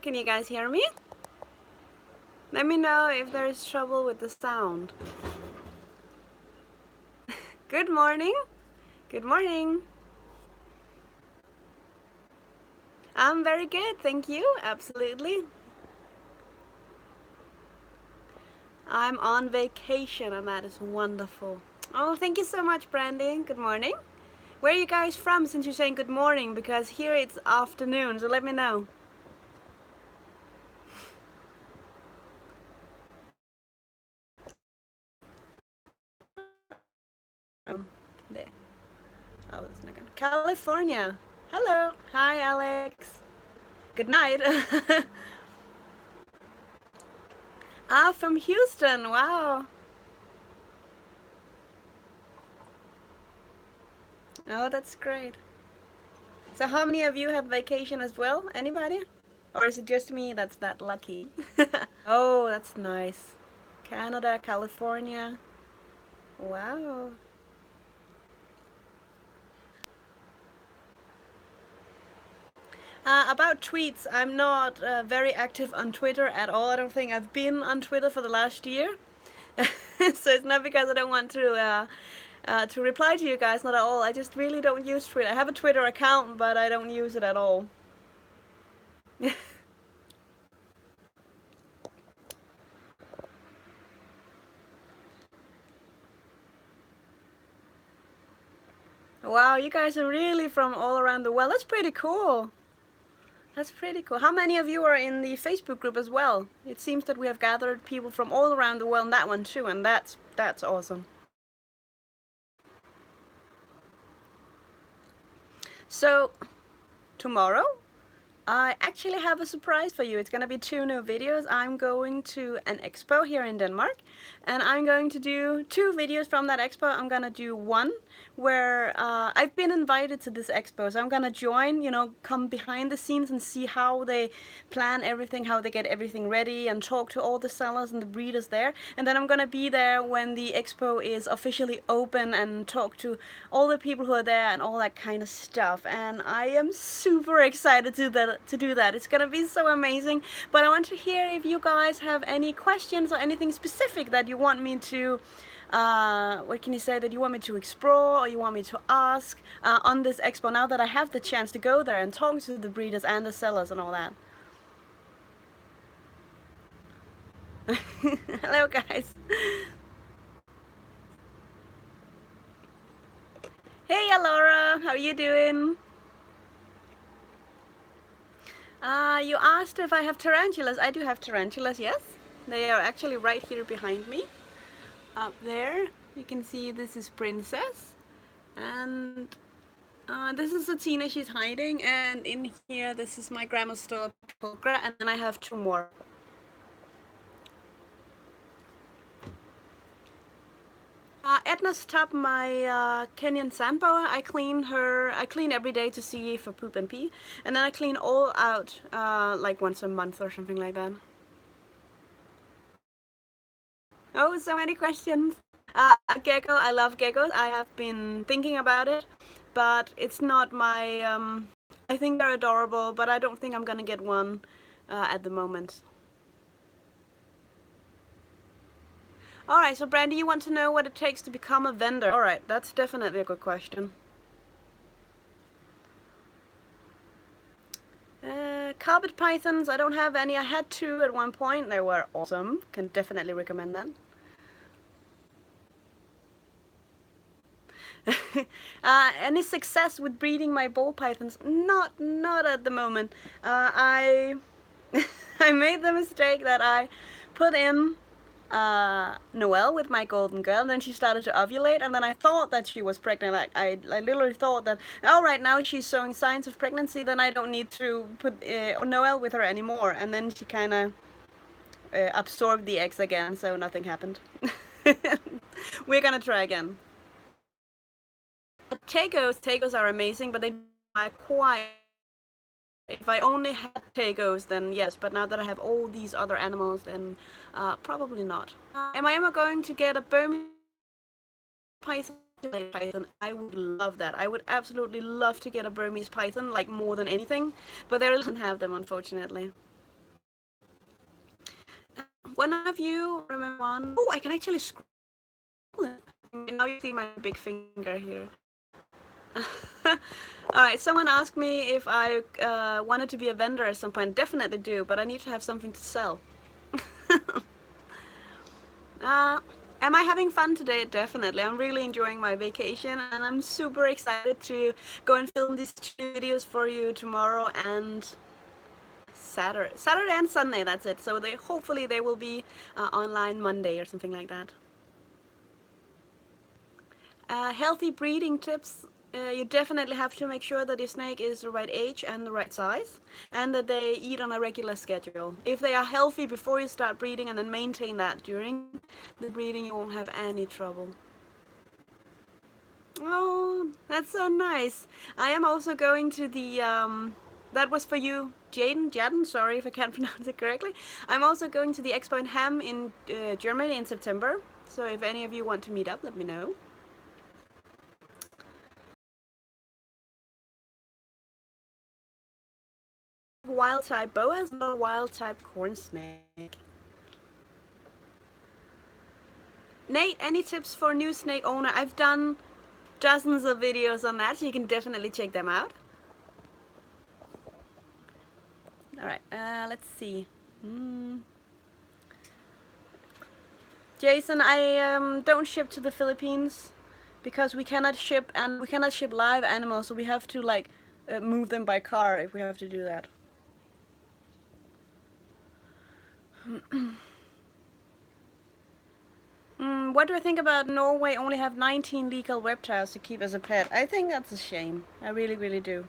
can you guys hear me? Let me know if there's trouble with the sound. Good morning. Good morning. I'm very good, thank you. Absolutely. I'm on vacation and that is wonderful. Oh, thank you so much, Brandy. Good morning. Where are you guys from since you're saying good morning? Because here it's afternoon, so let me know. There. Oh, it's not gonna. California. Hello. Hi, Alex. Good night. From Houston. Wow. Oh, that's great. So how many of you have vacation as well? Anybody? Or is it just me that's that lucky? Oh, that's nice. Canada, California. Wow. About tweets, I'm not very active on Twitter at all. I don't think I've been on Twitter for the last year. So it's not because I don't want to reply to you guys, not at all. I just really don't use Twitter. I have a Twitter account, but I don't use it at all. Wow, you guys are really from all around the world. That's pretty cool. That's pretty cool. How many of you are in the Facebook group as well? It seems that we have gathered people from all around the world in that one too, and that's awesome. So, tomorrow I actually have a surprise for you. It's gonna be 2 new videos. I'm going to an expo here in Denmark, and I'm going to do 2 videos from that expo. I'm gonna do one where I've been invited to this expo, so I'm gonna join, come behind the scenes and see how they plan everything, how they get everything ready, and talk to all the sellers and the breeders there. And then I'm gonna be there when the expo is officially open and talk to all the people who are there and all that kind of stuff. And I am super excited to do that. It's gonna be so amazing. But I want to hear if you guys have any questions or anything specific that you want me to what can you say, that you want me to explore or you want me to ask on this expo now that I have the chance to go there and talk to the breeders and the sellers and all that. Hello guys. Hey Alora, how are you doing? You asked if I have tarantulas. I do have tarantulas, yes. They are actually right here behind me. Up there, you can see this is Princess. And this is Satina, she's hiding. And in here, this is my grandma's store, Cockroach. And then I have 2 more. Edna's top my Kenyan sandboa. I clean her. I clean every day to see for poop and pee, and then I clean all out like once a month or something like that. Oh, so many questions. Gecko. I love geckos. I have been thinking about it, but it's not my. I think they're adorable, but I don't think I'm gonna get one at the moment. Alright, so Brandy, you want to know what it takes to become a vendor? Alright, that's definitely a good question. Carpet pythons, I don't have any. I had 2 at one point. They were awesome. Can definitely recommend them. Any success with breeding my ball pythons? Not at the moment. I I made the mistake that I put in Noelle with my golden girl, and then she started to ovulate, and then I thought that she was pregnant. Like I literally thought that, all right, now she's showing signs of pregnancy, then I don't need to put Noelle with her anymore. And then she kind of absorbed the eggs again, so nothing happened. We're gonna try again. Tagos are amazing, but they are quite. If I only had Tagos, then yes. But now that I have all these other animals, then probably not. Am I ever going to get a Burmese python? I would love that. I would absolutely love to get a Burmese python, like more than anything. But there doesn't have them, unfortunately. one of you remember one? Oh, I can actually scroll it. Now you see my big finger here. Alright, someone asked me if I wanted to be a vendor at some point. Definitely do, but I need to have something to sell. Am I having fun today? Definitely. I'm really enjoying my vacation and I'm super excited to go and film these 2 videos for you tomorrow and Saturday and Sunday, that's it. So hopefully they will be online Monday or something like that. Healthy breeding tips. You definitely have to make sure that your snake is the right age and the right size, and that they eat on a regular schedule. If they are healthy before you start breeding and then maintain that during the breeding, you won't have any trouble. Oh, that's so nice. I am also going to the, that was for you, Jaden, sorry if I can't pronounce it correctly. I'm also going to the expo in Ham in Germany in September. So if any of you want to meet up, let me know. Wild type Boas, not wild type corn snake. Nate, any tips for new snake owner? I've done dozens of videos on that, so you can definitely check them out. Alright, let's see. Jason, I don't ship to the Philippines because we cannot ship live animals, so we have to like move them by car if we have to do that. What do I think about Norway only have 19 legal reptiles to keep as a pet? I think that's a shame. I really, really do.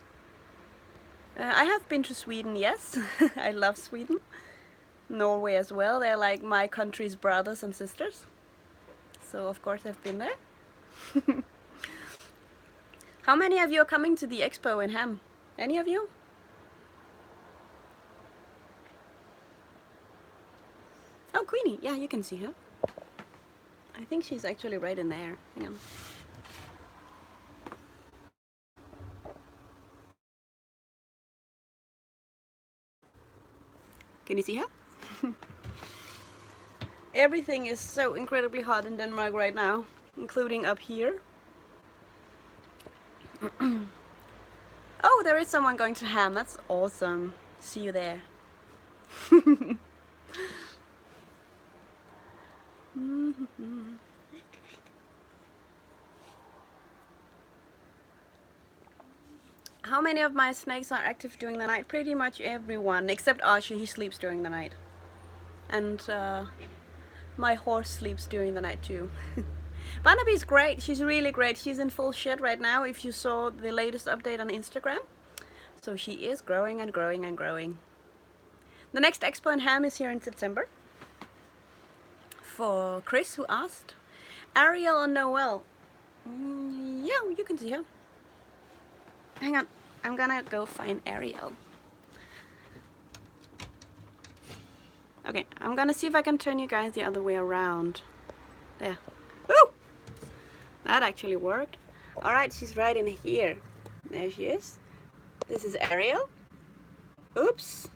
I have been to Sweden, yes. I love Sweden. Norway as well. They're like my country's brothers and sisters. So of course I've been there. How many of you are coming to the expo in Ham? Any of you? Oh, Queenie. Yeah, you can see her. I think she's actually right in there. Hang on. Can you see her? Everything is so incredibly hot in Denmark right now, including up here. Oh, there is someone going to Ham. That's awesome. See you there. How many of my snakes are active during the night? Pretty much everyone, except Archie. He sleeps during the night. And my horse sleeps during the night too. Barnaby's great. She's really great. She's in full shed right now if you saw the latest update on Instagram. So she is growing and growing and growing. The next expo in Ham is here in September. For Chris, who asked. Ariel or Noel? Yeah, you can see her. Hang on. I'm gonna go find Ariel. Okay, I'm gonna see if I can turn you guys the other way around. There. Woo! That actually worked. Alright, she's right in here. There she is. This is Ariel. Oops.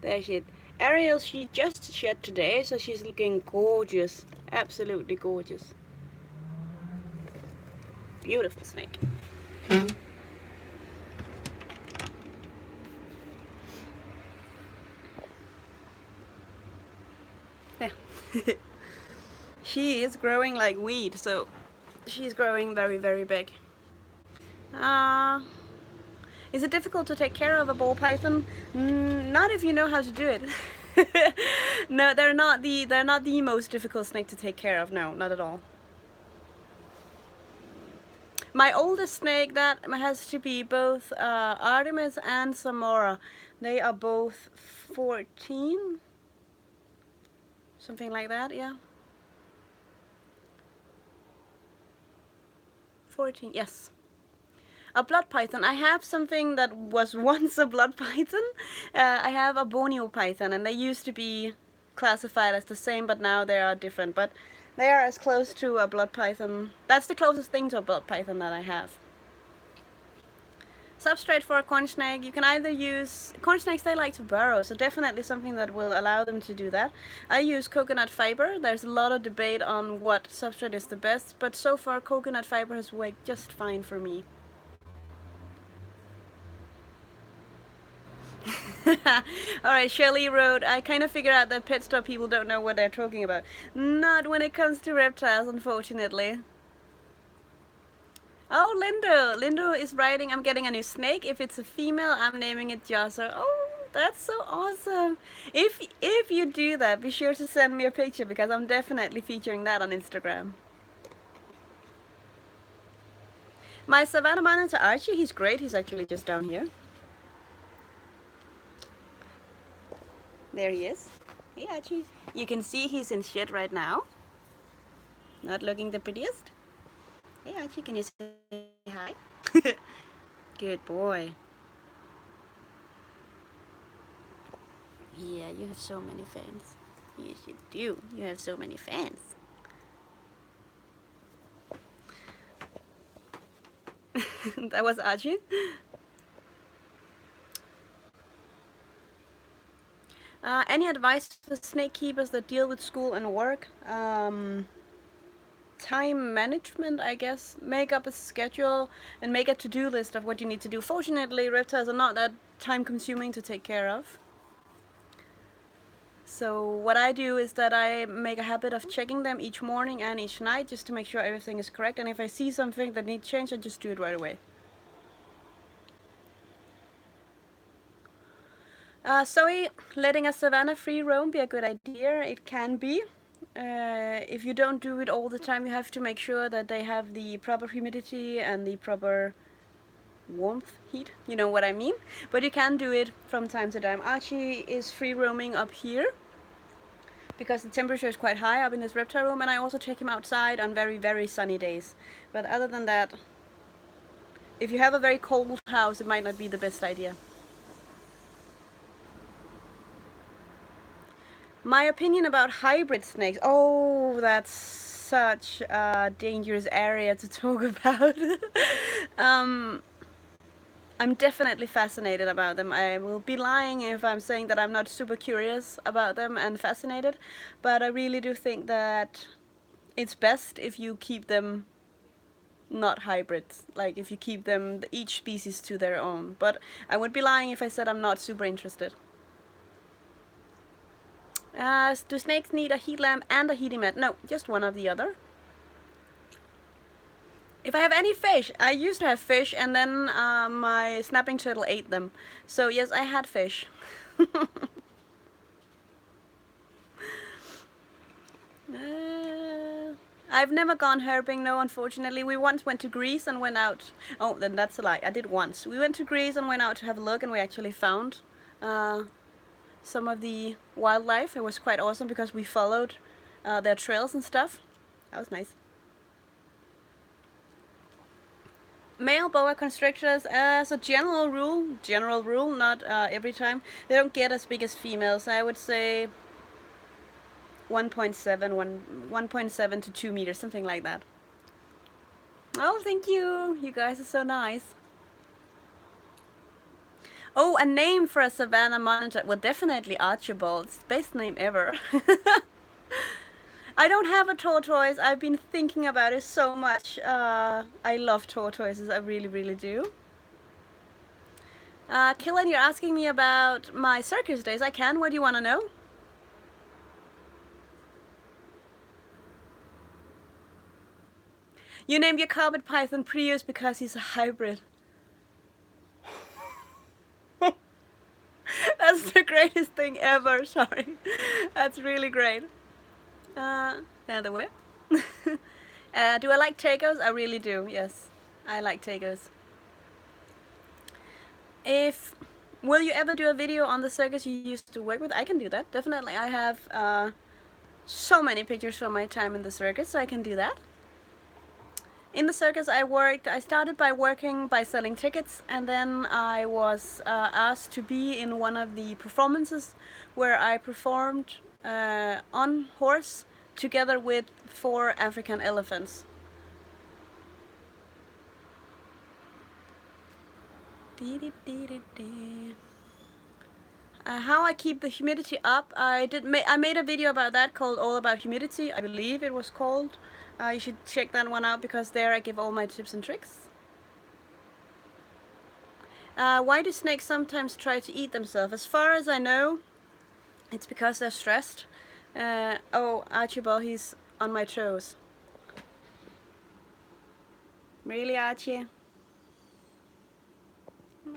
There she is. Ariel, she just shed today, so she's looking gorgeous. Absolutely gorgeous. Beautiful snake. There. She is growing like weed, so she's growing very, very big. Is it difficult to take care of a ball python? Not if you know how to do it. No, they're not the most difficult snake to take care of. No, not at all. My oldest snake, that has to be both Artemis and Gamora. They are both 14, something like that. Yeah, 14. Yes. A blood python. I have something that was once a blood python. I have a Borneo python, and they used to be classified as the same, but now they are different. But they are as close to a blood python. That's the closest thing to a blood python that I have. Substrate for a corn snake, you can either use, corn snakes they like to burrow, so definitely something that will allow them to do that. I use coconut fiber. There's a lot of debate on what substrate is the best, but so far coconut fiber has worked just fine for me. Alright, Shelly wrote, I kind of figured out that pet store people don't know what they're talking about. Not when it comes to reptiles, unfortunately. Oh, Lindo is writing, I'm getting a new snake. If it's a female, I'm naming it Jazzer. Oh, that's so awesome. If you do that, be sure to send me a picture because I'm definitely featuring that on Instagram. My Savannah Monitor Archie, he's great. He's actually just down here. There he is. Hey, Archie. You can see he's in shit right now. Not looking the prettiest. Hey, Archie, can you say hi? Good boy. Yeah, you have so many fans. Yes, you do. You have so many fans. That was Archie. Any advice for snake keepers that deal with school and work? Time management, I guess. Make up a schedule and make a to-do list of what you need to do. Fortunately, reptiles are not that time-consuming to take care of. So what I do is that I make a habit of checking them each morning and each night just to make sure everything is correct. And if I see something that needs change, I just do it right away. Zoe, letting a savanna free roam be a good idea? It can be. If you don't do it all the time, you have to make sure that they have the proper humidity and the proper warmth, heat, you know what I mean? But you can do it from time to time. Archie is free roaming up here because the temperature is quite high up in this reptile room, and I also take him outside on very, very sunny days. But other than that, if you have a very cold house, it might not be the best idea. My opinion about hybrid snakes. Oh, that's such a dangerous area to talk about. um, I'm definitely fascinated about them. I will be lying if I'm saying that I'm not super curious about them and fascinated, but I really do think that it's best if you keep them not hybrids, like if you keep them each species to their own. But I would be lying if I said I'm not super interested. Do snakes need a heat lamp and a heating mat? No, just one or the other. If I have any fish, I used to have fish and then my snapping turtle ate them. So yes, I had fish. I've never gone herping, no, unfortunately. We once went to Greece and went out. Oh, then that's a lie. I did once. We went to Greece and went out to have a look, and we actually found some of the wildlife. It was quite awesome because we followed their trails and stuff. That was nice. Male boa constrictors, as a general rule, not every time, they don't get as big as females. I would say 1.7 to 2 meters, something like that. Oh, thank you. You guys are so nice. Oh, a name for a Savannah Monitor. Well, definitely Archibald. It's the best name ever. I don't have a tortoise. I've been thinking about it so much. I love tortoises. I really, really do. Killen, you're asking me about my circus days. I can. What do you want to know? You named your carpet python Prius because he's a hybrid. That's the greatest thing ever. Sorry. That's really great. The way. Do I like tacos? I really do. Yes, I like tacos. If will you ever do a video on the circus you used to work with? I can do that. Definitely. I have so many pictures from my time in the circus, so I can do that. In the circus I started by working by selling tickets, and then I was asked to be in one of the performances where I performed on horse together with 4 African elephants. How I keep the humidity up. I made a video about that called All About Humidity. I believe it was called. You should check that one out because there I give all my tips and tricks. Why do snakes sometimes try to eat themselves? As far as I know, it's because they're stressed. Oh, Archibald, he's on my toes. Really, Archie?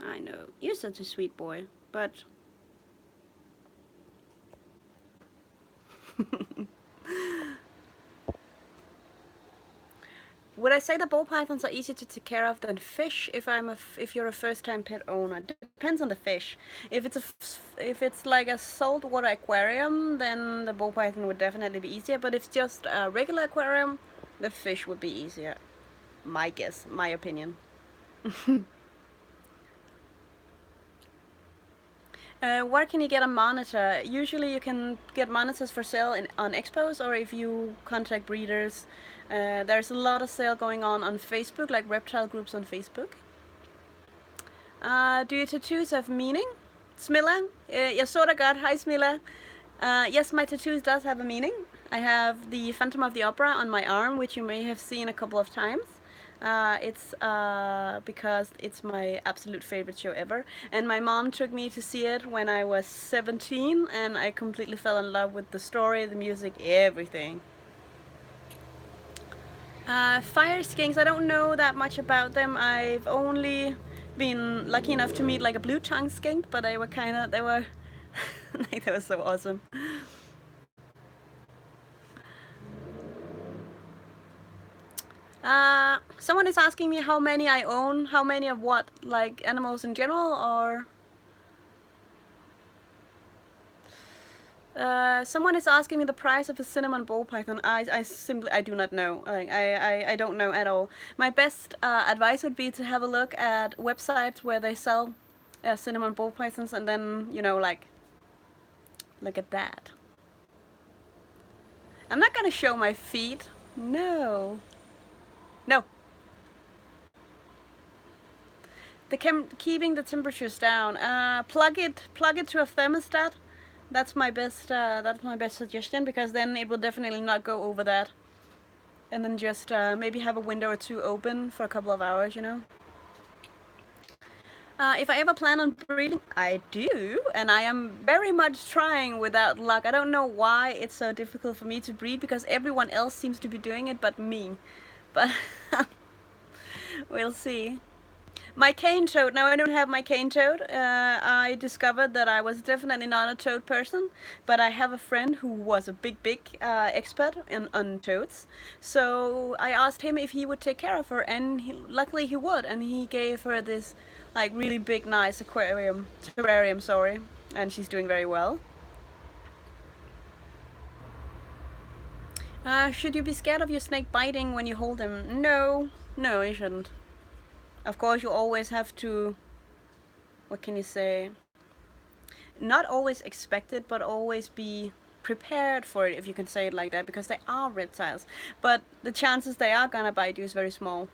I know, you're such a sweet boy, but... Would I say that ball pythons are easier to take care of than fish if you're a first-time pet owner? Depends on the fish. If it's like a saltwater aquarium, then the ball python would definitely be easier. But if it's just a regular aquarium, the fish would be easier. My guess, my opinion. Where can you get a monitor? Usually you can get monitors for sale on expos, or if you contact breeders. There's a lot of sale going on Facebook, like reptile groups on Facebook. Do your tattoos have meaning? Smilla? Jag såg det godt. Hi Smilla. Yes, my tattoos does have a meaning. I have the Phantom of the Opera on my arm, which you may have seen a couple of times. It's because it's my absolute favorite show ever, and my mom took me to see it when I was 17, and I completely fell in love with the story, the music, everything. Fire skinks, I don't know that much about them. I've only been lucky enough to meet like a blue tongue skink, but they were like, they were so awesome. Someone is asking me how many I own, how many of what, like animals in general, or... Someone is asking me the price of a cinnamon ball python. I simply, I do not know. Like, I don't know at all. My best advice would be to have a look at websites where they sell cinnamon ball pythons, and then, you know, like, look at that. I'm not gonna show my feet. No. No. Keeping the temperatures down. Plug it to a thermostat. That's my best suggestion, because then it will definitely not go over that. And then just maybe have a window or two open for a couple of hours, you know. If I ever plan on breeding, I do, and I am very much trying without luck. I don't know why it's so difficult for me to breed, because everyone else seems to be doing it but me. But we'll see. My cane toad. Now I don't have my cane toad. I discovered that I was definitely not a toad person, but I have a friend who was a big expert on toads. So I asked him if he would take care of her, and luckily he would, and he gave her this like really big, nice terrarium, sorry, and she's doing very well. Should you be scared of your snake biting when you hold him? No, you shouldn't. Of course, you always have to, what can you say, not always expect it, but always be prepared for it, if you can say it like that, because they are reptiles. But the chances they are gonna bite you is very small.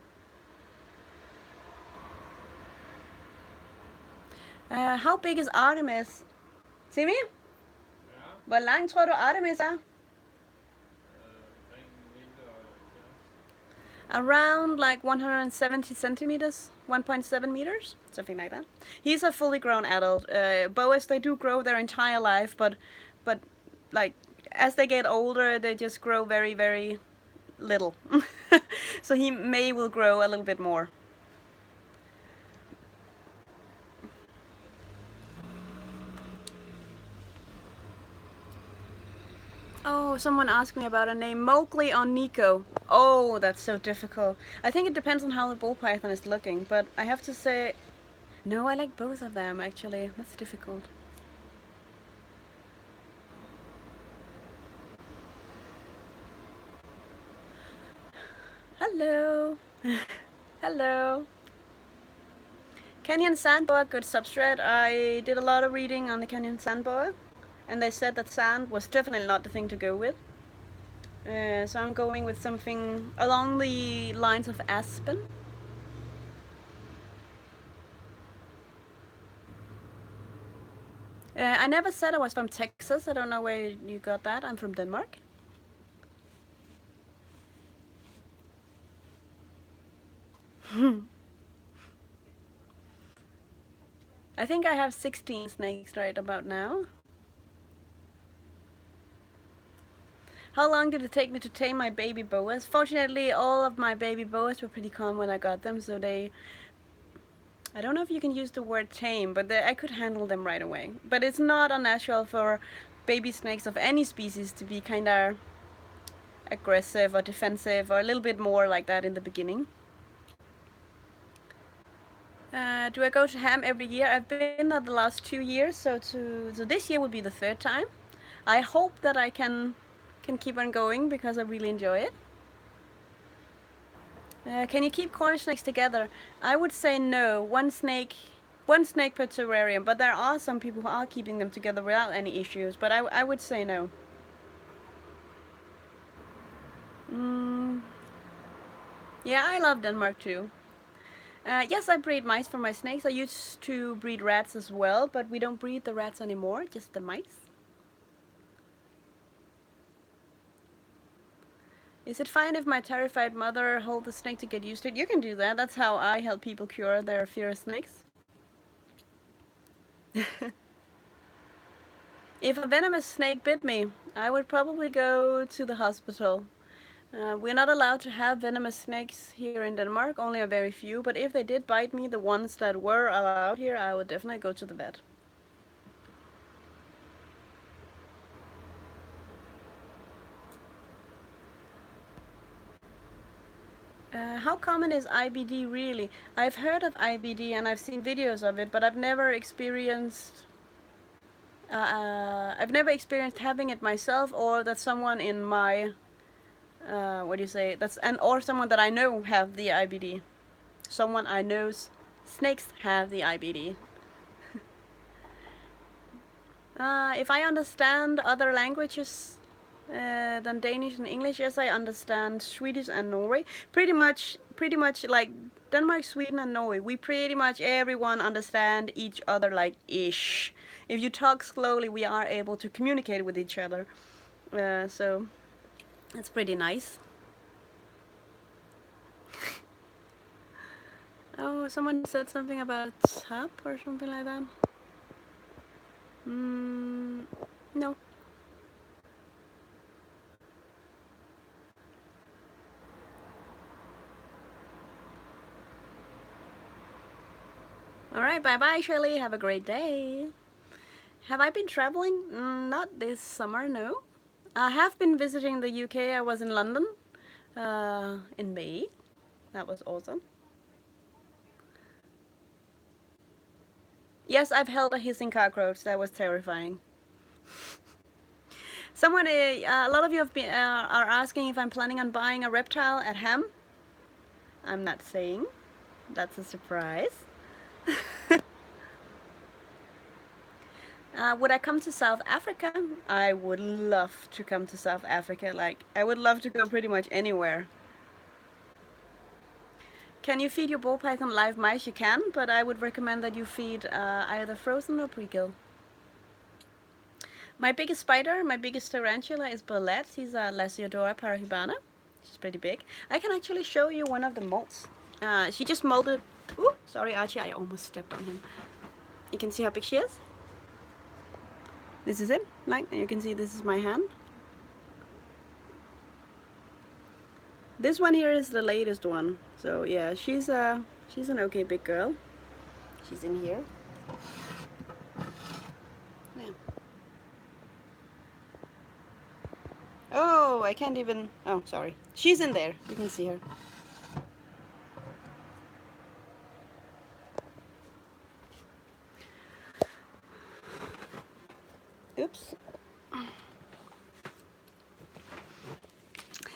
How big is Artemis? Timmy? Hvor lang tror du Artemis er? Around like 170 centimeters, 1.7 meters, something like that. He's a fully grown adult. Boas, they do grow their entire life, but like as they get older, they just grow very, very little. So he will grow a little bit more. Oh, someone asked me about a name. Oakley or Nico. Oh, that's so difficult. I think it depends on how the ball python is looking, but I have to say, no, I like both of them, actually. That's difficult. Hello. Hello. Canyon sand boa, good substrate. I did a lot of reading on the Canyon sand boa, and they said that sand was definitely not the thing to go with. So I'm going with something along the lines of aspen. I never said I was from Texas. I don't know where you got that. I'm from Denmark. I think I have 16 snakes right about now. How long did it take me to tame my baby boas? Fortunately, all of my baby boas were pretty calm when I got them, so they... I don't know if you can use the word tame, but I could handle them right away. But it's not unnatural for baby snakes of any species to be kind of aggressive or defensive or a little bit more like that in the beginning. Do I go to ham every year? I've been there the last 2 years, so this year will be the third time. I hope that I can keep on going because I really enjoy it. Can you keep corn snakes together? I would say no. One snake per terrarium. But there are some people who are keeping them together without any issues. But I would say no. Mm, yeah, I love Denmark too. Yes, I breed mice for my snakes. I used to breed rats as well, but we don't breed the rats anymore, just the mice. Is it fine if my terrified mother hold the snake to get used to it? You can do that. That's how I help people cure their fear of snakes. If a venomous snake bit me, I would probably go to the hospital. We're not allowed to have venomous snakes here in Denmark, only a very few, but if they did bite me, the ones that were allowed here, I would definitely go to the vet. How common is IBD really? I've heard of IBD and I've seen videos of it, but I've never experienced having it myself, or that someone in my what do you say? Or someone that I know have the IBD. Someone I know's snakes have the IBD. If I understand other languages than Danish and English, yes, I understand Swedish and Norway. Pretty much like Denmark, Sweden, and Norway. We pretty much everyone understand each other like ish. If you talk slowly, we are able to communicate with each other. So that's pretty nice. Oh, someone said something about tap or something like that. No. All right, bye bye, Shirley. Have a great day. Have I been traveling? Not this summer, no. I have been visiting the UK. I was in London in May. That was awesome. Yes, I've held a hissing cockroach. That was terrifying. A lot of you are asking if I'm planning on buying a reptile at Ham. I'm not saying. That's a surprise. Would I come to South Africa? I would love to come to South Africa. Like, I would love to go pretty much anywhere. Can you feed your ball python live mice? You can, but I would recommend that you feed either frozen or pre-kill. My biggest spider, my biggest tarantula is Bolette. He's a Lasiodora parahibana. She's pretty big. I can actually show you one of the molts. She just molded... Ooh, sorry Archie, I almost stepped on him. You can see how big she is. This is it. Like, you can see this is my hand. This one here is the latest one. So yeah, she's an okay big girl. She's in here. Yeah. Oh, I can't even... Oh, sorry. She's in there. You can see her. Oops.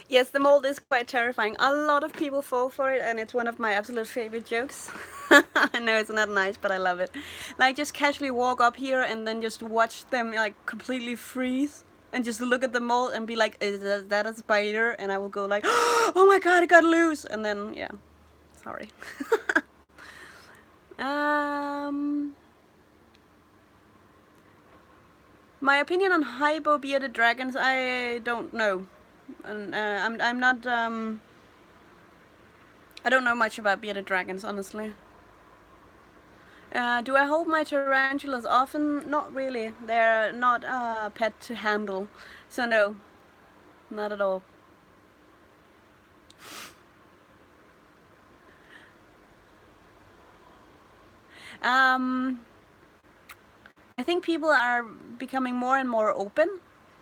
Yes, the mold is quite terrifying. A lot of people fall for it, and it's one of my absolute favorite jokes. I know it's not nice, but I love it. Like, just casually walk up here and then just watch them, like, completely freeze. And just look at the mold and be like, is that a spider? And I will go like, oh my god, it got loose! And then, yeah. Sorry. um... My opinion on hypo bearded dragons, I don't know. And I'm not I don't know much about bearded dragons, honestly. Do I hold my tarantulas often? Not really. They're not a pet to handle, so no, not at all. Um, I think people are becoming more and more open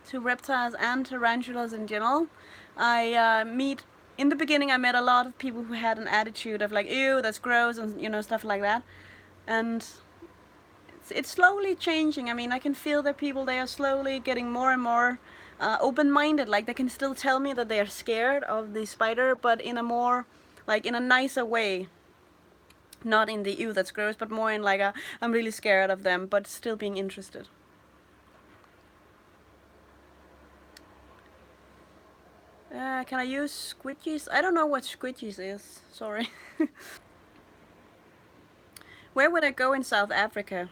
to reptiles and tarantulas in general. I meet in the beginning. I met a lot of people who had an attitude of like, "Ew, that's gross," and stuff like that. And it's slowly changing. I mean, I can feel that people they are slowly getting more and more open-minded. Like they can still tell me that they are scared of the spider, but in a more like in a nicer way. Not in the ew that's gross, but more in like a I'm really scared of them, but still being interested. Can I use squidgies? I don't know what squidgies is. Sorry. Where would I go in South Africa?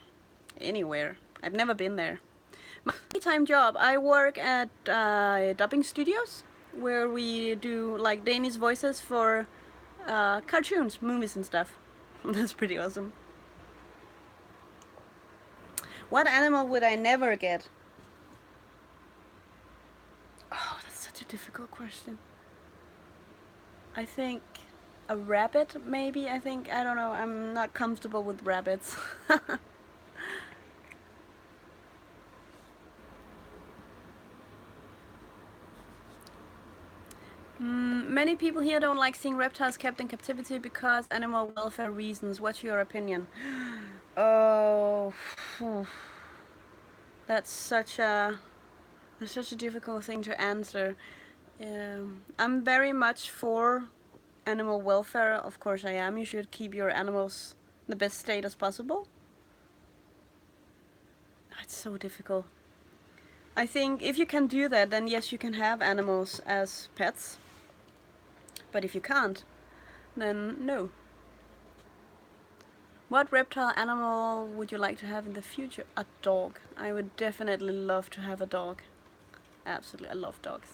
Anywhere. I've never been there. My time job, I work at dubbing studios where we do like Danish voices for cartoons, movies and stuff. That's pretty awesome. What animal would I never get? Oh, that's such a difficult question. I think a rabbit, maybe. I don't know. I'm not comfortable with rabbits. Many people here don't like seeing reptiles kept in captivity because animal welfare reasons. What's your opinion? Oh, that's such a difficult thing to answer. I'm very much for animal welfare. Of course, I am. You should keep your animals in the best state as possible. It's so difficult. I think if you can do that, then yes, you can have animals as pets. But if you can't, then no. What reptile animal would you like to have in the future? A dog. I would definitely love to have a dog. Absolutely, I love dogs.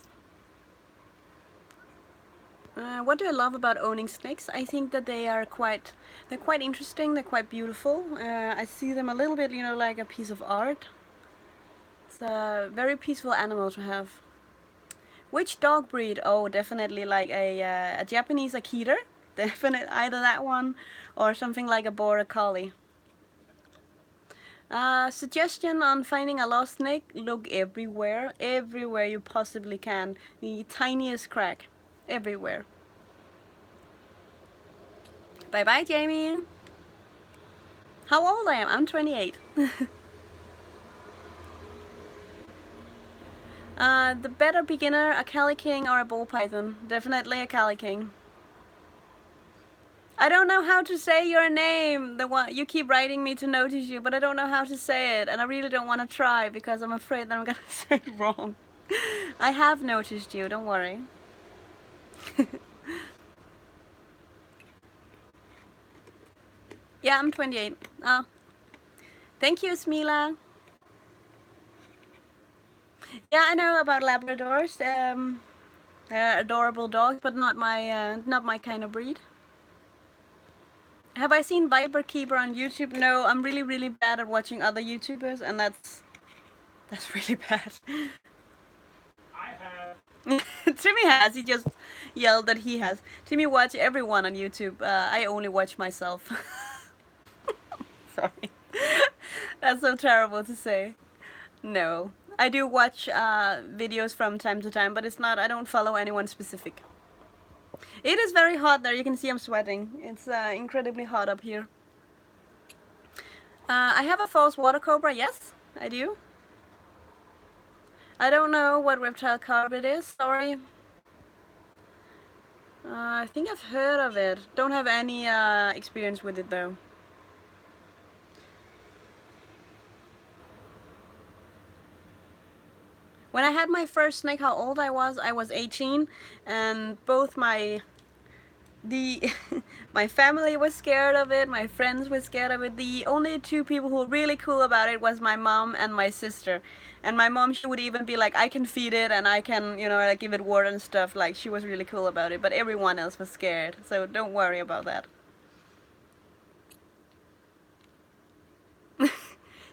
What do I love about owning snakes? I think that they're quite interesting. They're quite beautiful. I see them a little bit, like a piece of art. It's a very peaceful animal to have. Which dog breed? Oh, definitely like a Japanese Akita. Definitely either that one or something like a Border Collie. Suggestion on finding a lost snake: look everywhere, everywhere you possibly can. The tiniest crack, everywhere. Bye bye, Jamie. How old I am? I'm 28. The better beginner, a Cali King or a ball python? Definitely a Cali King. I don't know how to say your name. The one you keep writing me to notice you, but I don't know how to say it, and I really don't want to try because I'm afraid that I'm gonna say it wrong. I have noticed you. Don't worry. Yeah, I'm 28. Oh, thank you, Smila. Yeah, I know about Labradors. They're adorable dogs, but not my kind of breed. Have I seen Viper Keeper on YouTube? No, I'm really, really bad at watching other YouTubers, and that's really bad. Timmy has. He just yelled that he has. Timmy watch everyone on YouTube. I only watch myself. Sorry. That's so terrible to say. No. I do watch videos from time to time, but it's not. I don't follow anyone specific. It is very hot there. You can see I'm sweating. It's incredibly hot up here. I have a false water cobra. Yes, I do. I don't know what reptile carp it is. Sorry. I think I've heard of it. Don't have any experience with it though. When I had my first snake, how old I was 18, and both my the my family was scared of it, my friends were scared of it. The only two people who were really cool about it was my mom and my sister. And my mom, she would even be like, I can feed it and I can, you know, like give it water and stuff. Like, she was really cool about it, but everyone else was scared, so don't worry about that.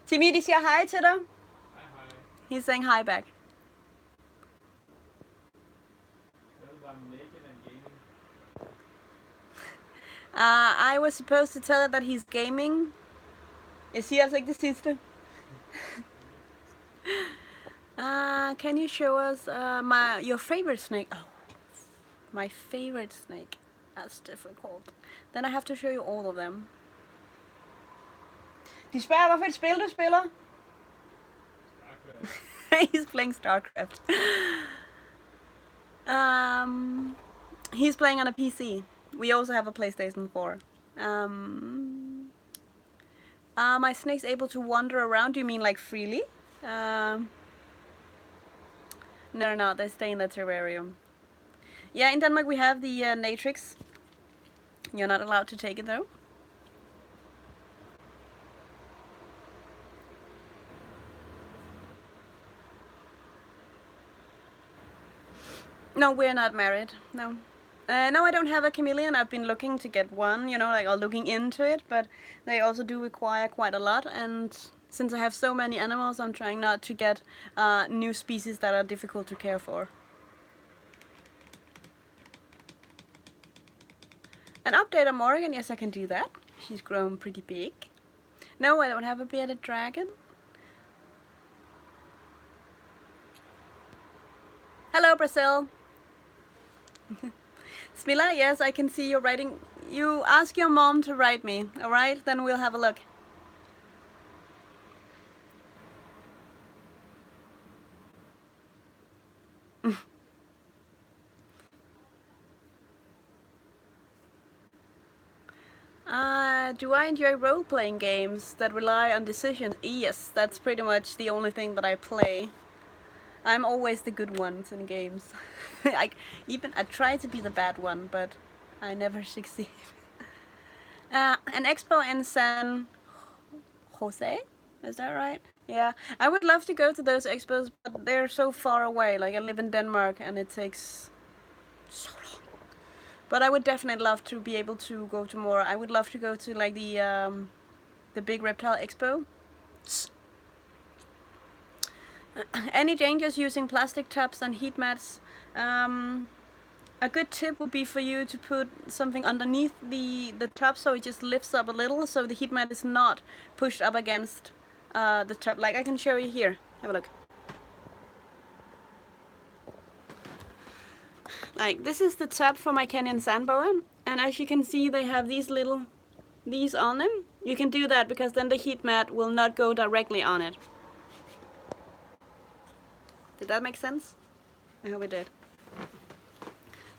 Timmy, de siger hej til dig. He's saying hi back. I was supposed to tell it that he's gaming. Is he altså ikke det sidste? Can you show us your favorite snake? Oh, my favorite snake. That's difficult. Then I have to show you all of them. De spørger, hvorfor et spil du spiller? He's playing StarCraft. He's playing on a PC. We also have a PlayStation 4. Are my snakes able to wander around? Do you mean like freely? No, they're not. They stay in the terrarium. Yeah, in Denmark we have the Natrix. You're not allowed to take it though. No, we're not married. No. No, I don't have a chameleon. I've been looking to get one, you know, like, or looking into it, but they also do require quite a lot. And since I have so many animals, I'm trying not to get new species that are difficult to care for. An update on Morgan? Yes, I can do that. She's grown pretty big. No, I don't have a bearded dragon. Hello, Brazil. Smila, yes, I can see you're writing. You ask your mom to write me, alright? Then we'll have a look. Do I enjoy role-playing games that rely on decisions? Yes, that's pretty much the only thing that I play. I'm always the good ones in games. I try to be the bad one, but I never succeed. An expo in San Jose? Is that right? Yeah, I would love to go to those expos, but they're so far away. Like, I live in Denmark and it takes so long. But I would definitely love to be able to go to more. I would love to go to like the big reptile expo. Any dangers using plastic tubs and heat mats? A good tip would be for you to put something underneath the tub so it just lifts up a little, so the heat mat is not pushed up against the tub. Like, I can show you here. Have a look. Like, this is the tub for my Kenyan sand boa, and as you can see, they have these on them. You can do that because then the heat mat will not go directly on it. Did that make sense? I hope it did.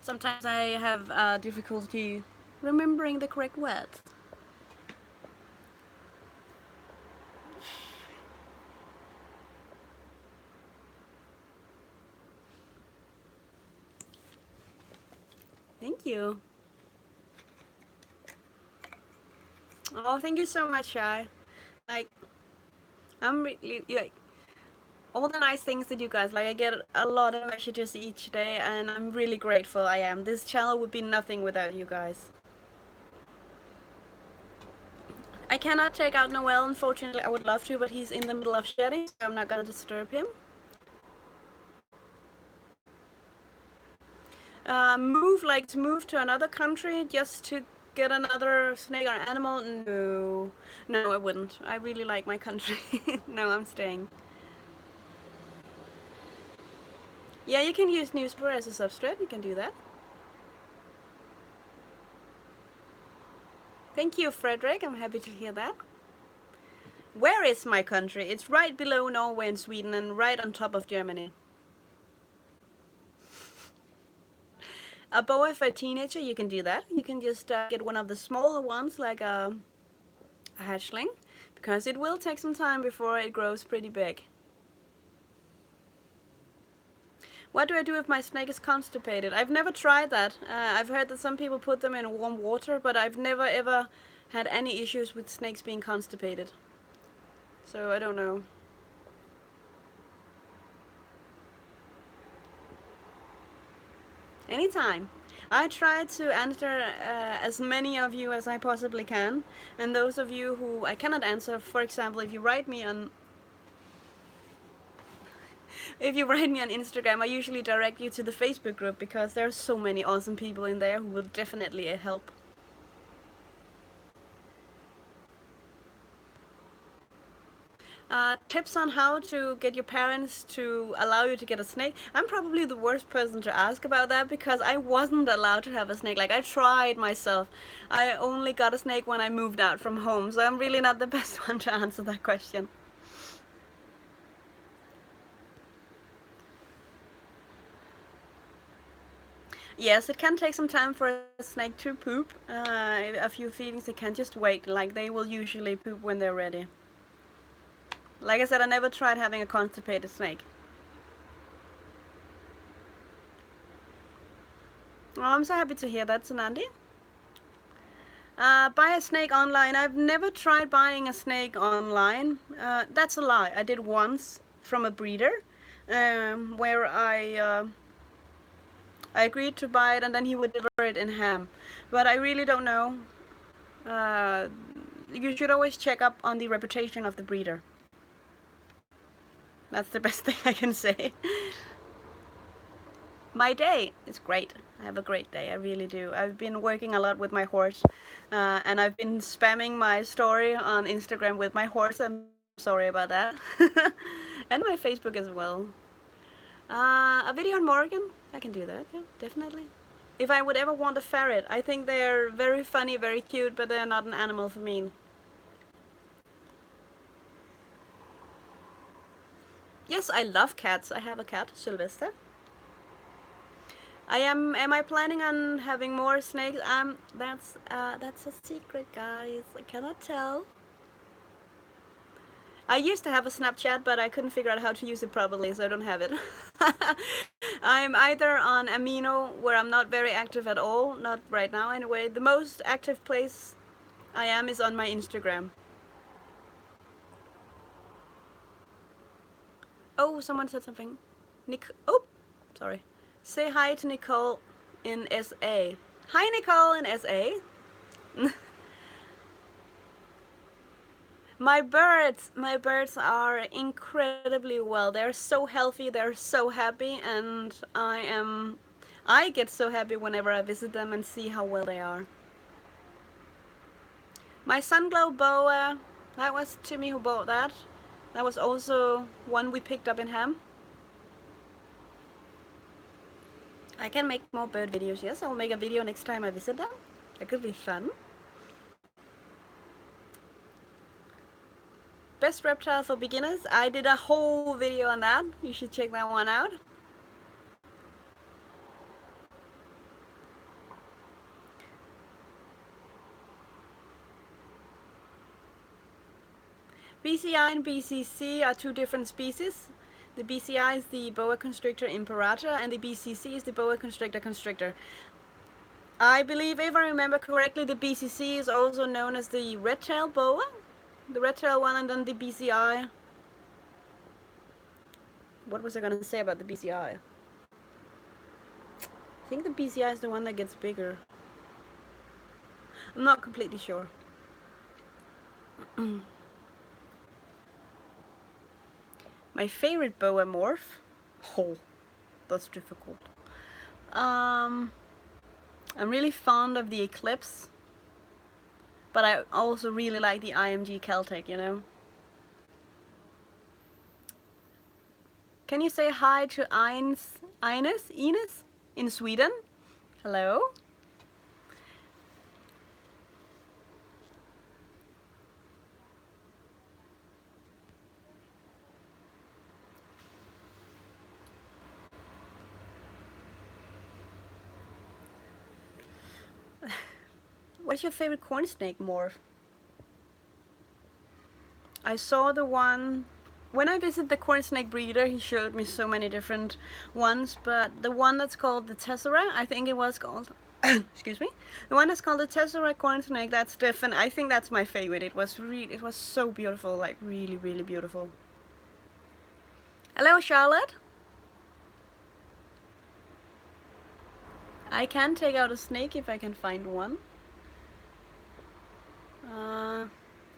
Sometimes I have difficulty remembering the correct words. Thank you. Oh, thank you so much, Shy. Like, I'm really, like, all the nice things that you guys, like, I get a lot of messages each day, and I'm really grateful. I am. This channel would be nothing without you guys. I cannot take out Noel, unfortunately. I would love to, but he's in the middle of shedding, so I'm not gonna disturb him. To move to another country just to get another snake or animal? No, I wouldn't. I really like my country. No, I'm staying. Yeah, you can use newspaper as a substrate. You can do that. Thank you, Frederick. I'm happy to hear that. Where is my country? It's right below Norway and Sweden and right on top of Germany. A boa for a teenager, you can do that. You can just get one of the smaller ones, like a hatchling, because it will take some time before it grows pretty big. What do I do if my snake is constipated? I've never tried that. I've heard that some people put them in warm water, but I've never ever had any issues with snakes being constipated. So I don't know. Anytime. I try to answer as many of you as I possibly can, and those of you who I cannot answer, for example, if you write me on Instagram, I usually direct you to the Facebook group because there are so many awesome people in there who will definitely help. Tips on how to get your parents to allow you to get a snake. I'm probably the worst person to ask about that because I wasn't allowed to have a snake. Like, I tried myself. I only got a snake when I moved out from home, so I'm really not the best one to answer that question. Yes, it can take some time for a snake to poop. A few feedings, they can't just wait. Like, they will usually poop when they're ready. Like I said, I never tried having a constipated snake. Oh, I'm so happy to hear that, Sunandi. Buy a snake online. I've never tried buying a snake online. That's a lie. I did once from a breeder, where I agreed to buy it and then he would deliver it in ham. But I really don't know. Uh, you should always check up on the reputation of the breeder. That's the best thing I can say. My day is great. I have a great day. I really do. I've been working a lot with my horse, and I've been spamming my story on Instagram with my horse. I'm sorry about that. And my Facebook as well. A video on Morgan? I can do that, yeah, definitely. If I would ever want a ferret, I think they're very funny, very cute, but they're not an animal for me. Yes, I love cats. I have a cat, Sylvester. Am I planning on having more snakes? That's a secret, guys. I cannot tell. I used to have a Snapchat, but I couldn't figure out how to use it properly, so I don't have it. I'm either on Amino, where I'm not very active at all, not right now anyway. The most active place I am is on my Instagram. Oh, someone said something. Oh, sorry. Say hi to Nicole in SA. Hi, Nicole in SA. My birds are incredibly well. They're so healthy, they're so happy, and I get so happy whenever I visit them and see how well they are. My Sunglow Boa, that was Timmy who bought that. That was also one we picked up in Ham. I can make more bird videos, yes. I'll make a video next time I visit them. That could be fun. Best reptile for beginners. I did a whole video on that. You should check that one out. BCI and BCC are two different species. The BCI is the boa constrictor imperator, and the BCC is the boa constrictor constrictor. I believe, if I remember correctly, the BCC is also known as the red-tailed boa, the red-tailed one, and then the BCI. What was I going to say about the BCI? I think the BCI is the one that gets bigger. I'm not completely sure. My favorite boa morph? Oh, that's difficult. I'm really fond of the Eclipse, but I also really like the IMG Celtic, you know? Can you say hi to Ines in Sweden? Hello? What's your favorite corn snake morph? I saw the one when I visited the corn snake breeder, he showed me so many different ones, but the one that's called the Tessera, I think it was called, excuse me, the one that's called the Tessera corn snake, that's different. I think that's my favorite. It was so beautiful, like really, really beautiful. Hello, Charlotte. I can take out a snake if I can find one.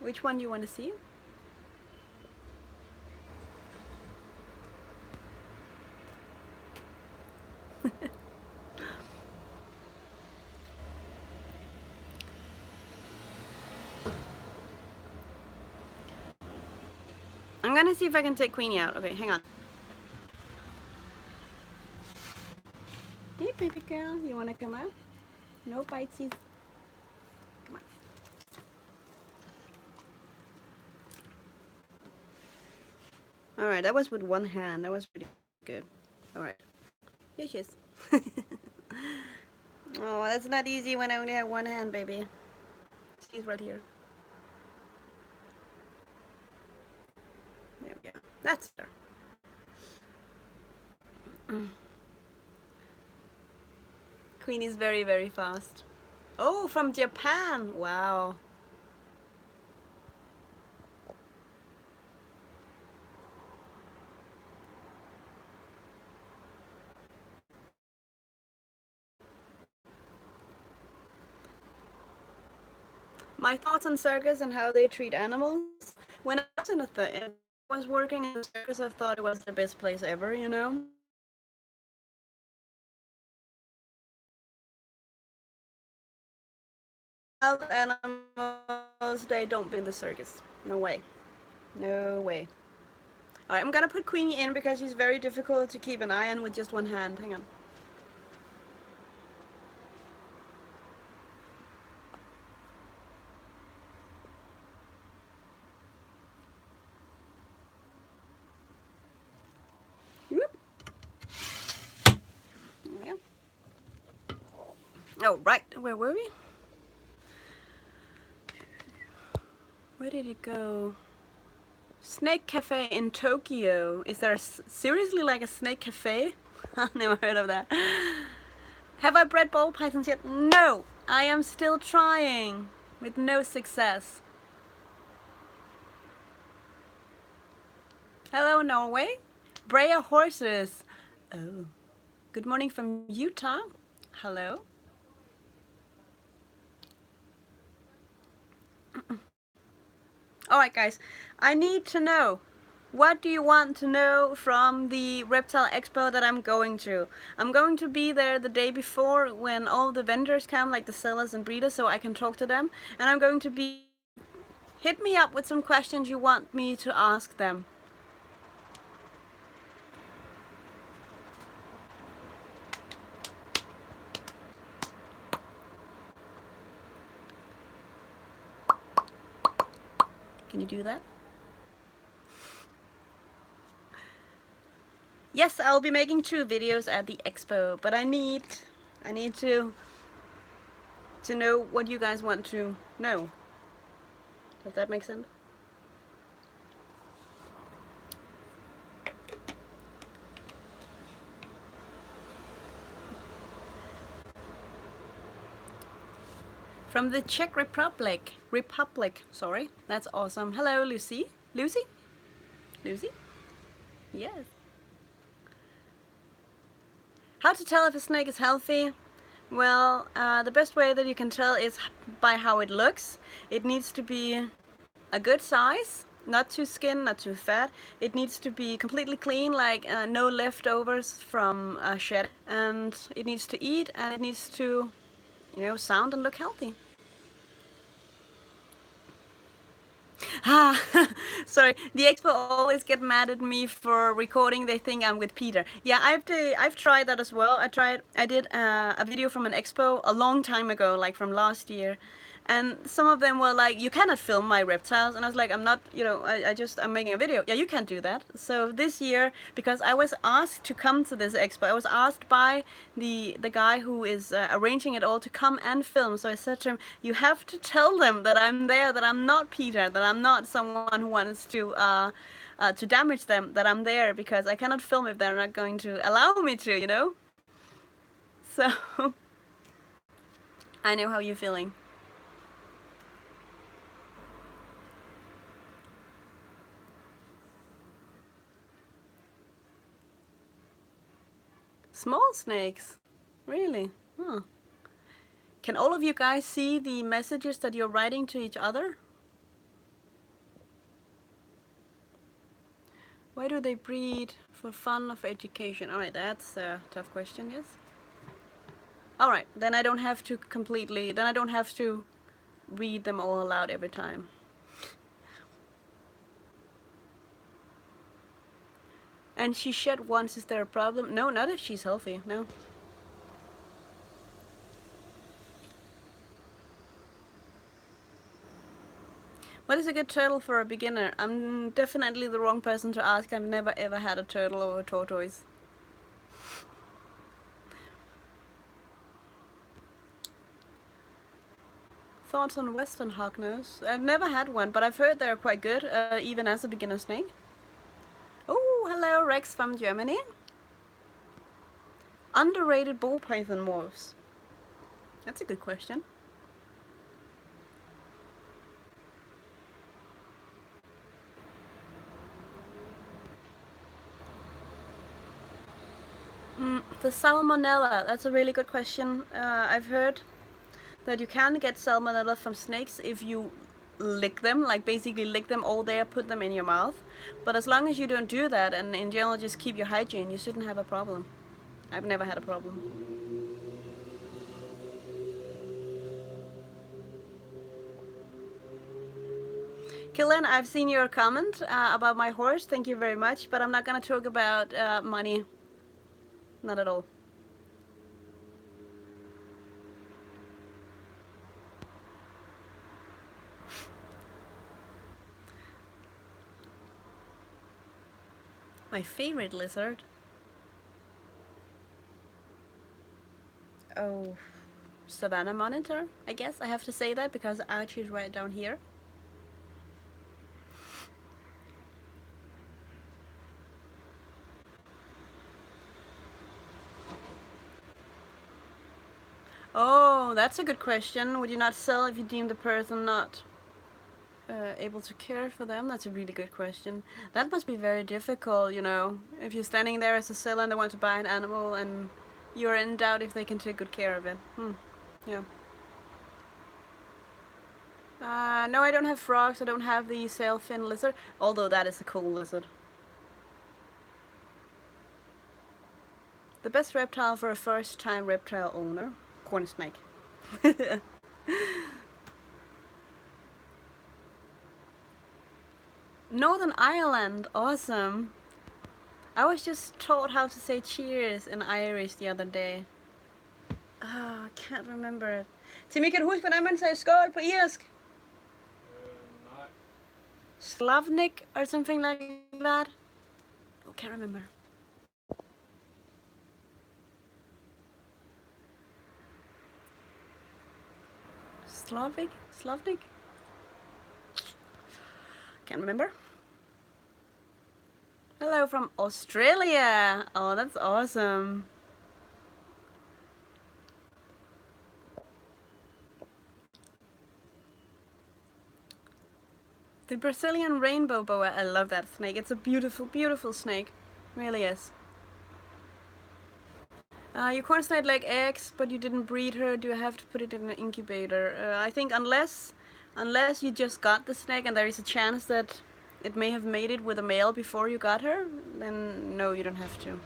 Which one do you want to see? I'm gonna see if I can take Queenie out. Okay, hang on. Hey, baby girl, you wanna come out? No bitesies. Come on. All right, that was with one hand. That was pretty good. All right. Here she is. Oh, that's not easy when I only have one hand, baby. She's right here. There we go. That's her. Queen is very, very fast. Oh, from Japan. Wow. My thoughts on circus and how they treat animals. When I was in was working in a circus, I thought it was the best place ever, you know? Wild animals, they don't be in the circus. No way. No way. Alright, I'm gonna put Queenie in because she's very difficult to keep an eye on with just one hand. Hang on. Oh, right. Where were we? Where did it go? Snake Cafe in Tokyo. Is there seriously like a snake cafe? I've never heard of that. Have I bred ball pythons yet? No! I am still trying with no success. Hello, Norway. Brea horses. Oh. Good morning from Utah. Hello. Alright guys, I need to know, what do you want to know from the reptile expo that I'm going to? I'm going to be there the day before when all the vendors come, like the sellers and breeders, so I can talk to them. And I'm going to be, hit me up with some questions you want me to ask them. Can you do that? Yes, I'll be making 2 videos at the expo, but I need to know what you guys want to know. Does that make sense? From the Czech Republic. Sorry. That's awesome. Hello, Lucy. Lucy? Lucy? Yes. How to tell if a snake is healthy? Well, the best way that you can tell is by how it looks. It needs to be a good size, not too skin, not too fat. It needs to be completely clean, like no leftovers from shed. And it needs to eat, and it needs to, you know, sound and look healthy. Ah, sorry. The expo always get mad at me for recording. They think I'm with Peter. Yeah, I've tried that as well. I did a video from an expo a long time ago, like from last year, And some of them were like, you cannot film my reptiles. And I was like, I'm not, you know, I'm making a video. Yeah, you can't do that. So this year, because I was asked to come to this expo, I was asked by the guy who is arranging it all to come and film. So I said to him, you have to tell them that I'm there, that I'm not Peter, that I'm not someone who wants to damage them, that I'm there, because I cannot film if they're not going to allow me to, you know? So I know how you're feeling. Small snakes? Really? Huh. Can all of you guys see the messages that you're writing to each other? Why do they breed? For fun or for education? Alright, that's a tough question, yes? Alright, then I don't have to then I don't have to read them all aloud every time. And she shed once, is there a problem? No, not if she's healthy, no. What is a good turtle for a beginner? I'm definitely the wrong person to ask. I've never ever had a turtle or a tortoise. Thoughts on Western hognose? I've never had one, but I've heard they're quite good, even as a beginner snake. Oh, hello, Rex from Germany. Underrated ball python morphs. That's a good question. The salmonella, that's a really good question. I've heard that you can get salmonella from snakes if you lick them, like basically lick them all there, put them in your mouth. But as long as you don't do that, and in general just keep your hygiene, you shouldn't have a problem. I've never had a problem. Killen, I've seen your comment about my horse. Thank you very much, but I'm not gonna talk about money. Not at all. My favorite lizard? Oh, Savannah Monitor, I guess. I have to say that because Archie is right down here. Oh, that's a good question. Would you not sell if you deem the person not able to care for them? That's a really good question. That must be very difficult, you know, if you're standing there as a seller and they want to buy an animal and you're in doubt if they can take good care of it. Yeah. No, I don't have frogs. I don't have the sailfin lizard, although that is a cool lizard. The best reptile for a first-time reptile owner? Corn snake. Northern Ireland, awesome. I was just taught how to say cheers in Irish the other day. I can't remember it. Timmy, kan du huske, hvordan man sagde skål på irsk? Slavnik or something like that? Oh, can't remember. Slavnik? Can't remember. Hello from Australia. Oh, that's awesome. The Brazilian Rainbow Boa. I love that snake. It's a beautiful, beautiful snake. It really is. You corn snake like eggs, but you didn't breed her. Do you have to put it in an incubator? I think unless you just got the snake and there is a chance that it may have mated with a male before you got her, then no, you don't have to.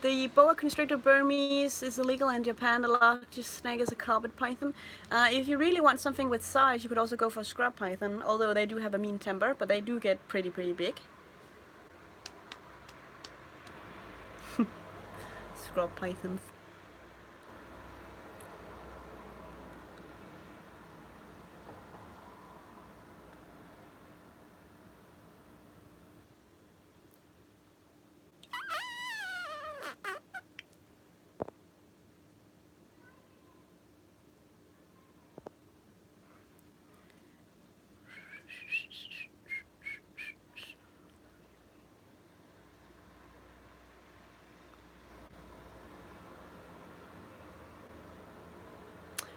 The boa constrictor Burmese is illegal in Japan. The largest snake is a carpet python. If you really want something with size, you could also go for a scrub python, although they do have a mean temper, but they do get pretty big. scrub pythons.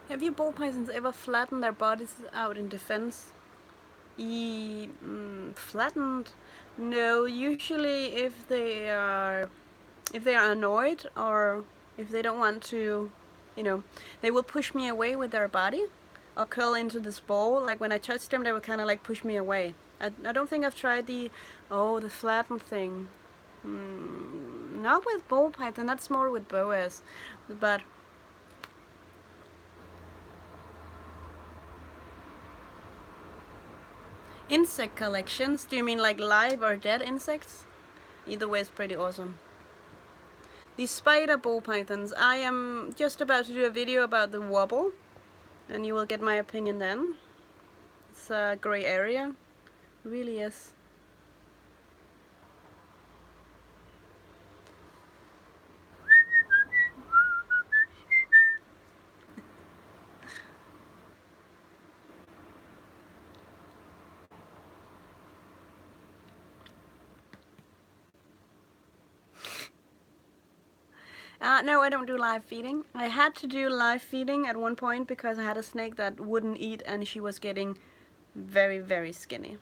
Have you ball pythons ever flattened their bodies out in defense? Flattened? No, usually if they are annoyed or if they don't want to, you know, they will push me away with their body or curl into this ball. Like when I touch them, they will kind of like push me away. I don't think I've tried the flattened thing. Not with ball python, that's more with boas, but insect collections? Do you mean like live or dead insects? Either way is pretty awesome. These spider ball pythons, I am just about to do a video about the wobble, and you will get my opinion then. It's a grey area, it really is. No, I don't do live feeding. I had to do live feeding at one point because I had a snake that wouldn't eat and she was getting very, very skinny.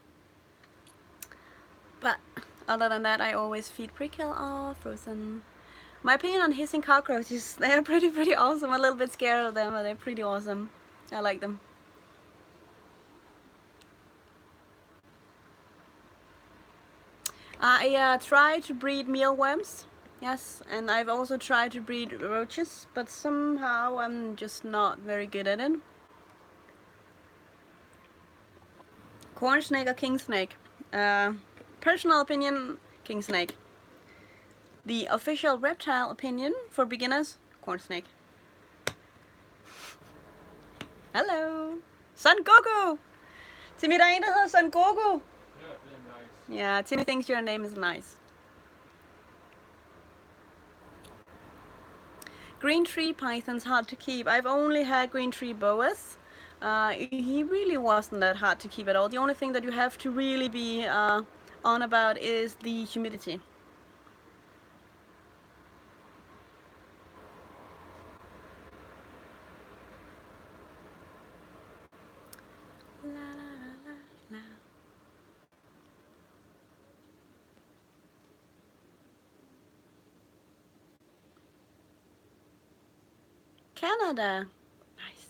But other than that, I always feed pre-kill or frozen. My opinion on hissing cockroaches, they're pretty awesome. I'm a little bit scared of them, but they're pretty awesome. I like them. I try to breed mealworms. Yes, and I've also tried to breed roaches, but somehow I'm just not very good at it. Corn snake or king snake? Personal opinion, king snake. The official reptile opinion for beginners, corn snake. Hello! Son Goku! Timmy, der er en, der hedder Son Goku! Yeah, Timmy thinks your name is nice. Green tree python's hard to keep. I've only had green tree boas. He really wasn't that hard to keep at all. The only thing that you have to really be on about is the humidity. Canada. Nice.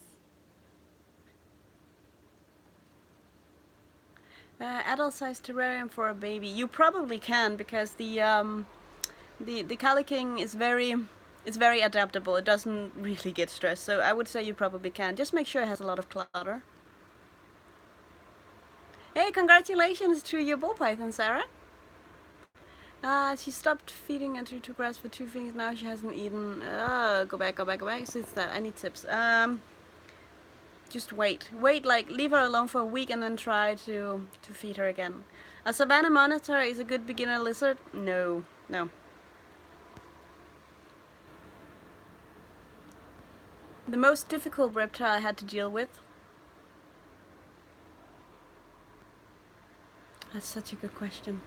Adult-sized terrarium for a baby. You probably can because the Cali King is very adaptable. It doesn't really get stressed, so I would say you probably can. Just make sure it has a lot of clutter. Hey, congratulations to your ball python, Sarah. She stopped feeding and took grass for 2 weeks. Now she hasn't eaten. Go back. So it's that. I need tips. Just wait. Like leave her alone for a week and then try to feed her again. A Savannah Monitor is a good beginner lizard? No. The most difficult reptile I had to deal with? That's such a good question.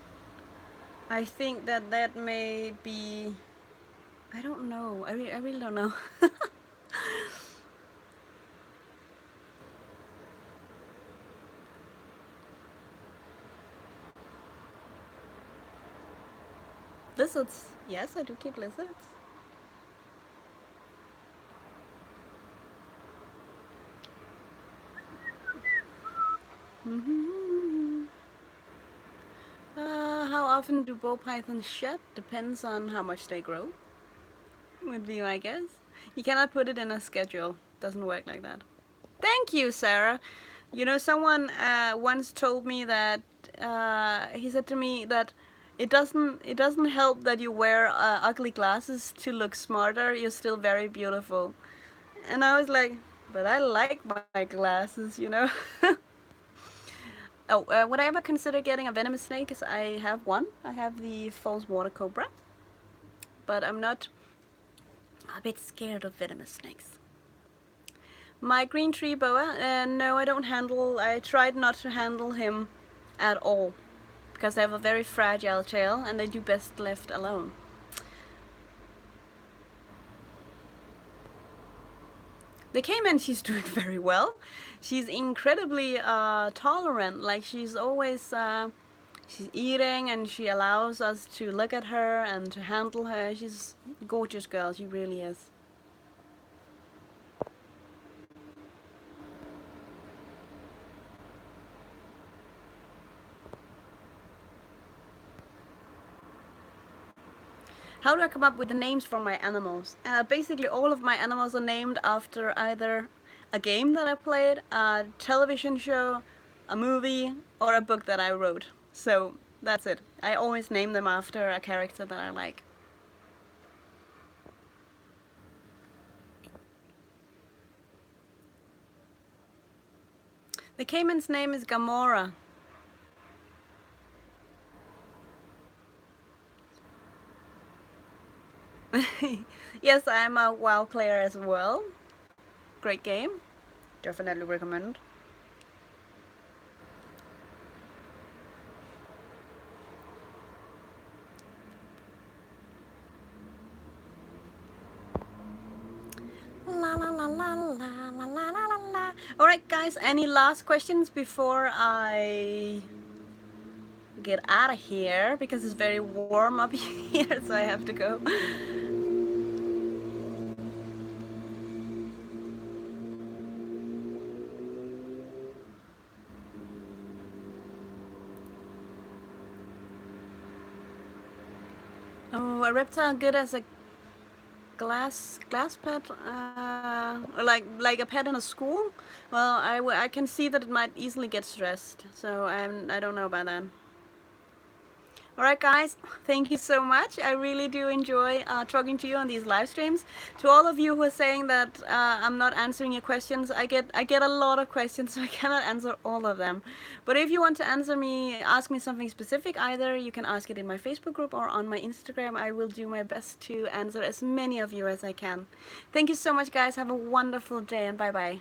I think that may be... I don't know. I really don't know. Lizards. Yes, I do keep lizards. How often do ball pythons shed? Depends on how much they grow. Would be my guess. You cannot put it in a schedule. Doesn't work like that. Thank you, Sarah. You know, someone once told me that he said to me that it doesn't help that you wear ugly glasses to look smarter. You're still very beautiful. And I was like, but I like my glasses, you know. Oh, would I ever consider getting a venomous snake? Because I have one. I have the false water cobra, but I'm not a bit scared of venomous snakes. My green tree boa, no, I don't handle. I tried not to handle him at all because they have a very fragile tail and they do best left alone. The caiman, she's doing very well. She's incredibly tolerant. Like she's always she's eating and she allows us to look at her and to handle her. She's a gorgeous girl. She really is. How do I come up with the names for my animals? Basically, all of my animals are named after either a game that I played, a television show, a movie, or a book that I wrote. So that's it. I always name them after a character that I like. The caiman's name is Gamora. Yes, I'm a WoW player as well. Great game. Definitely recommend. La la la la la la la la la. Alright guys, any last questions before I get out of here? Because it's very warm up here, so I have to go. Oh, a reptile good as a glass pet, like a pet in a school. Well, I can see that it might easily get stressed, so I don't know about that. Alright guys, thank you so much. I really do enjoy talking to you on these live streams. To all of you who are saying that I'm not answering your questions, I get a lot of questions, so I cannot answer all of them. But if you want to ask me something specific, either you can ask it in my Facebook group or on my Instagram. I will do my best to answer as many of you as I can. Thank you so much guys. Have a wonderful day and bye bye.